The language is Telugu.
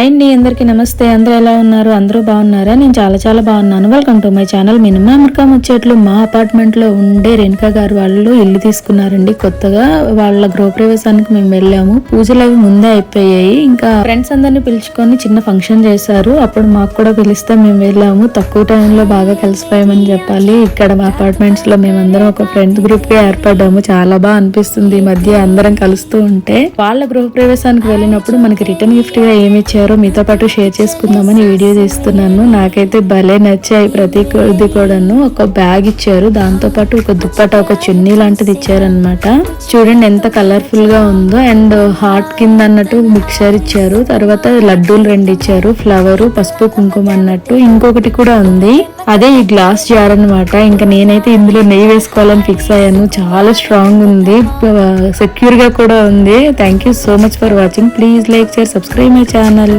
హాయ్ అండి, అందరికీ నమస్తే. అందరూ ఎలా ఉన్నారు? అందరూ బాగున్నారా? నేను చాలా బాగున్నాను. Welcome to my channel. Minimum America ముచ్చట్లు. మా అపార్ట్మెంట్ లో ఉండే రేణుకా గారు వాళ్ళు ఇల్లు తీసుకున్నారండి కొత్తగా. వాళ్ళ గృహప్రవేశానికి మేము వెళ్ళాము. పూజలు అవి ముందే అయిపోయాయి. ఇంకా ఫ్రెండ్స్ అందరిని పిలుచుకొని చిన్న ఫంక్షన్ చేశారు. అప్పుడు మాకు కూడా పిలిస్తే మేము వెళ్ళాము. తక్కువ టైంలో బాగా కలిసిపోయామని చెప్పాలి. ఇక్కడ మా అపార్ట్మెంట్స్ లో మేమందరం ఒక ఫ్రెండ్స్ గ్రూప్ గా ఏర్పడ్డాము. చాలా బాగా అనిపిస్తుంది ఈ మధ్య అందరం కలుస్తూ ఉంటే. వాళ్ళ గృహప్రవేశానికి వెళ్ళినప్పుడు మనకి రిటర్న్ గిఫ్ట్ గా ఏమి ఇచ్చారో మీతో పాటు షేర్ చేసుకుందామని వీడియో తీస్తున్నాను. నాకైతే భలే నచ్చాయి ప్రతిది కూడాను. ఒక బ్యాగ్ ఇచ్చారు, దాంతో పాటు ఒక దుప్పట, ఒక చున్నీ లాంటిది ఇచ్చారనమాట. చూడండి ఎంత కలర్ఫుల్ గా ఉందో. అండ్ హార్ట్ కింద అన్నట్టు మిక్చర్ ఇచ్చారు. తర్వాత లడ్డూలు 2 ఇచ్చారు, ఫ్లవర్, పసుపు కుంకుమ అన్నట్టు. ఇంకొకటి కూడా ఉంది, అదే ఈ గ్లాస్ జార్ అనమాట. ఇంకా నేనైతే ఇందులో నెయ్యి వేసుకోవాలని ఫిక్స్ అయ్యాను. చాలా స్ట్రాంగ్ ఉంది, సెక్యూర్ గా కూడా ఉంది. Thank you so much for watching. Please like, share, subscribe my channel.